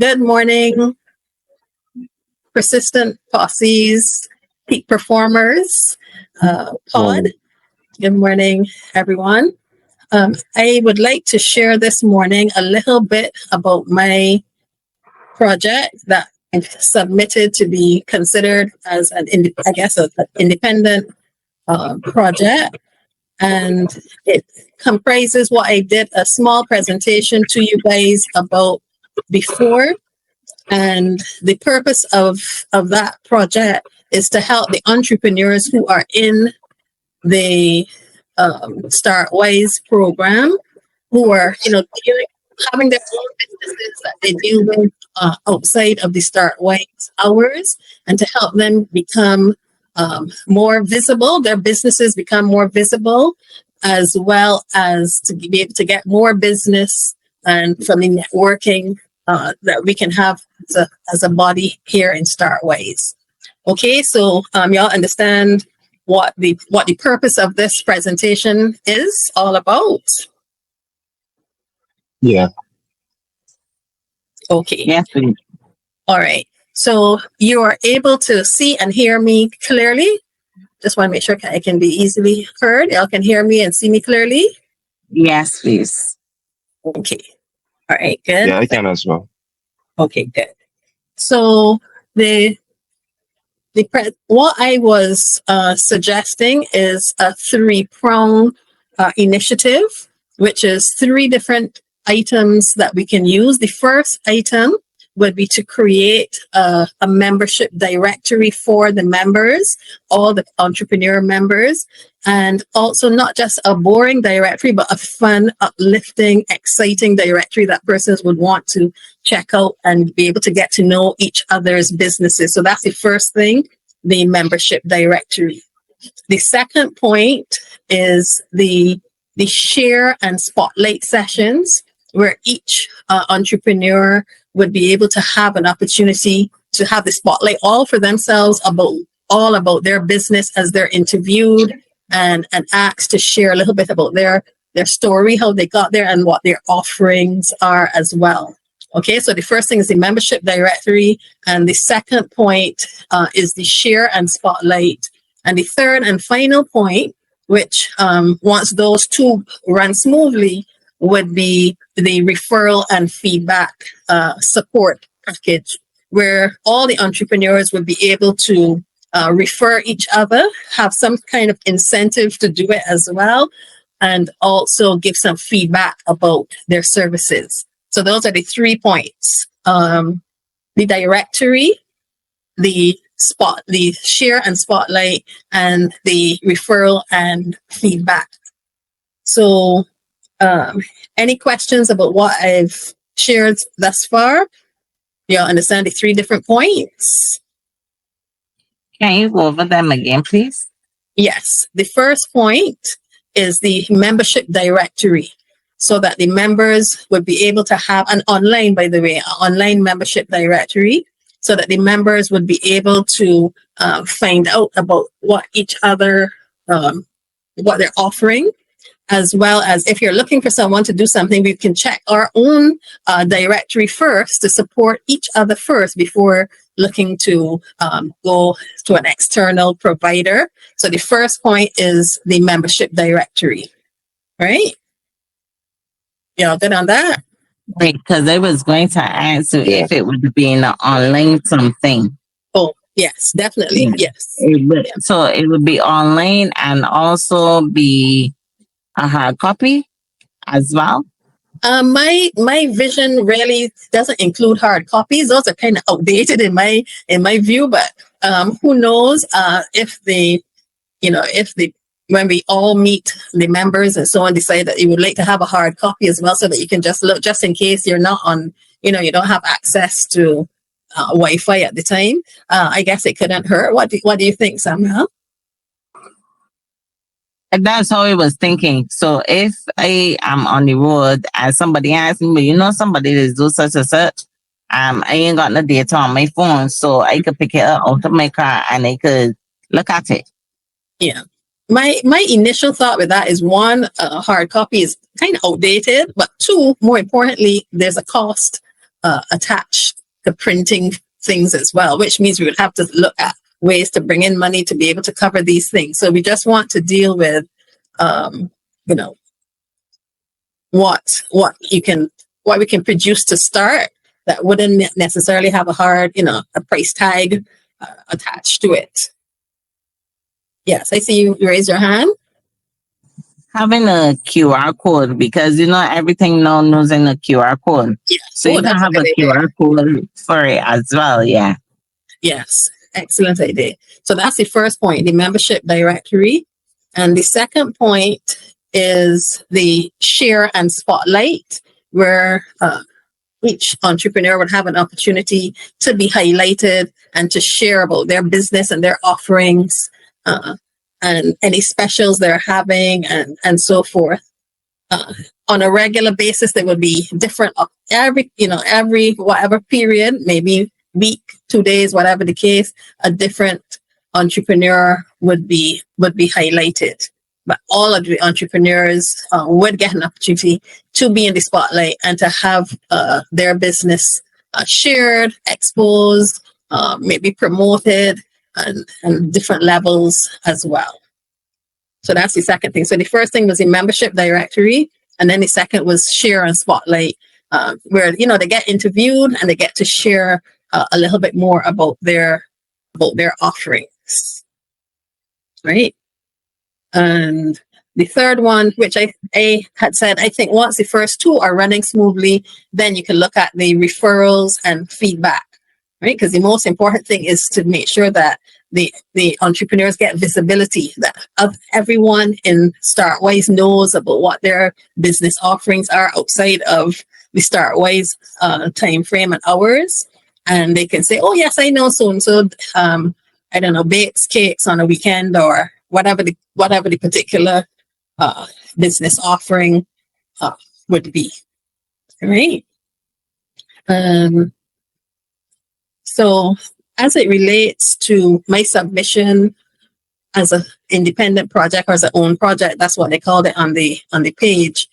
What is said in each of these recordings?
Good morning, persistent posses, peak performers, pod. Good morning, everyone. I would like to share this morning a little bit about my project that I've submitted to be considered as an independent project. And it comprises what I did a small presentation to you guys about before. And the purpose of that project is to help the entrepreneurs who are in the StartWise program, who are, having their own businesses that they deal with outside of the StartWise hours, and to help them become more visible, their businesses become more visible, as well as to be able to get more business and from the networking that we can have as a body here in StartWise. Okay, so y'all understand what the purpose of this presentation is all about? Yeah. Okay. Yes, please. All right. So you are able to see and hear me clearly. Just want to make sure I can be easily heard. Y'all can hear me and see me clearly. Yes, please. Okay. All right. Good. Yeah, I can as well. Okay. Good. So what I was suggesting is a 3-prong initiative, which is 3 different items that we can use. The first item would be to create a membership directory for the members, all the entrepreneur members, and also not just a boring directory, but a fun, uplifting, exciting directory that persons would want to check out and be able to get to know each other's businesses. So that's the first thing, the membership directory. The second point is the share and spotlight sessions, where each entrepreneur would be able to have an opportunity to have the spotlight all for themselves about their business as they're interviewed and asked to share a little bit about their story, how they got there, and what their offerings are as well. Okay, so the first thing is the membership directory, and the second point is the share and spotlight. And the third and final point, which once those 2 run smoothly, would be the referral and feedback support package, where all the entrepreneurs would be able to refer each other, have some kind of incentive to do it as well, and also give some feedback about their services. So those are the 3 points: the directory, the share and spotlight, and the referral and feedback. So any questions about what I've shared thus far? You understand the 3 different points? Can you go over them again, please? Yes. The first point is the membership directory, so that the members would be able to have an online, by the way, an online membership directory, so that the members would be able to find out about what each other, what they're offering, as well as if you're looking for someone to do something, we can check our own directory first to support each other first before looking to go to an external provider. So the first point is the membership directory, right? Y'all good on that? Right, because I was going to ask you if it would be in an online something. Oh, yes, definitely. Yes. So it would be online and also be a hard copy as well? My vision really doesn't include hard copies. Those are kind of outdated in my view, but who knows if when we all meet the members and so on, decide that you would like to have a hard copy as well, so that you can just look, just in case you're not on, you don't have access to Wi-Fi at the time. I guess it couldn't hurt. What do you think, Samuel? And that's how I was thinking. So if I am on the road and somebody asks me, somebody that do such and such, I ain't got no data on my phone, so I could pick it up out of my car and I could look at it. Yeah. My initial thought with that is, 1, hard copy is kind of outdated, but 2, more importantly, there's a cost attached the printing things as well, which means we would have to look at ways to bring in money to be able to cover these things. So we just want to deal with, you know, what we can produce to start that wouldn't necessarily have a hard, you know, a price tag attached to it. Yes, I see you raise your hand. Having a QR code, because you know everything now using a QR code. Yeah. So you can that's have good a idea. QR code for it as well. Yeah. Yes, excellent idea. So that's the first point, the membership directory. And the second point is the share and spotlight, where each entrepreneur would have an opportunity to be highlighted and to share about their business and their offerings, and any specials they're having, and so forth. On a regular basis, there would be different every whatever period, maybe week, 2 days, whatever the case, a different entrepreneur would be highlighted. But all of the entrepreneurs would get an opportunity to be in the spotlight and to have their business shared, exposed, maybe promoted, and different levels as well. So that's the second thing. So the first thing was the membership directory, and then the second was share and spotlight, where you know they get interviewed and they get to share a little bit more about their offerings, right? And the third one, which I had said, I think once the first two are running smoothly, then you can look at the referrals and feedback, right? Because the most important thing is to make sure that the entrepreneurs get visibility, that everyone in Startwise knows about what their business offerings are outside of the Startwise time frame and hours. And they can say, oh, yes, I know so-and-so, I don't know, bakes cakes on a weekend or whatever the particular business offering would be, right? So as it relates to my submission as an independent project or as an own project, that's what they called it on the page.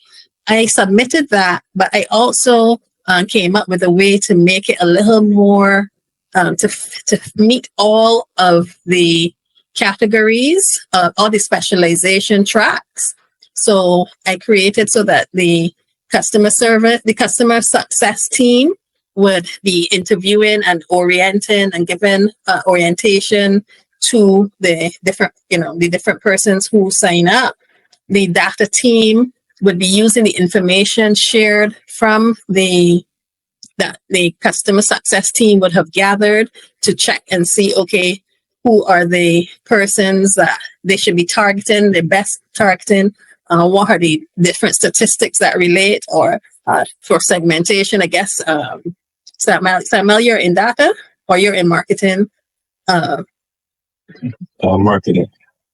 I submitted that, but I also came up with a way to make it a little more to meet all of the categories, all the specialization tracks. So I created so that the customer success team would be interviewing and orienting and giving orientation to the different persons who sign up. The data team would be using the information shared from that the customer success team would have gathered to check and see, okay, who are the persons that they should be targeting, the best targeting, what are the different statistics that relate, or for segmentation, I guess. Samuel, you're in data or you're in marketing? Marketing.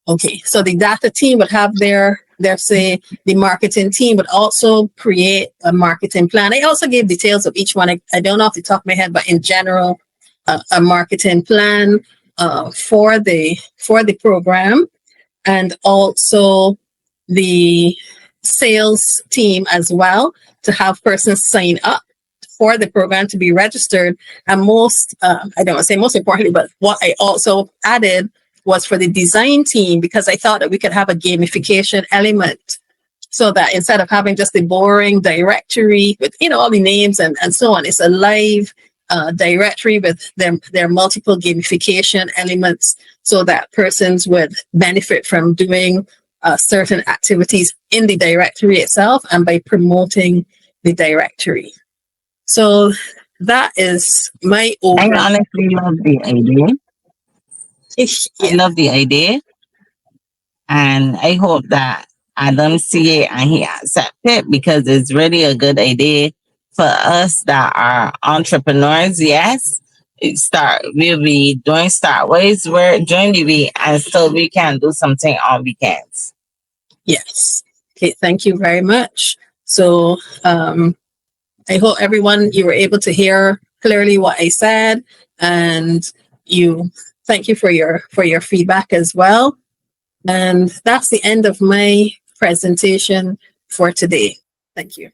Okay, so the data team would have their say, the marketing team would also create a marketing plan. I also gave details of each one. I don't know off the top of my head, but in general, a marketing plan for the program, and also the sales team as well, to have persons sign up for the program to be registered. And most, I don't want to say most importantly, but what I also added was for the design team, because I thought that we could have a gamification element, so that instead of having just the boring directory with, you know, all the names and so on, it's a live directory with their multiple gamification elements, so that persons would benefit from doing certain activities in the directory itself and by promoting the directory. So that is my overall. I honestly love the idea. I love the idea, and I hope that Adam see it and he accept it, because it's really a good idea for us that are entrepreneurs. Yes, we'll be doing Startwise work during the week, and still we can do something on weekends. Yes. Okay. Thank you very much. So I hope everyone, you were able to hear clearly what I said, and thank you for your feedback as well. And that's the end of my presentation for today. Thank you.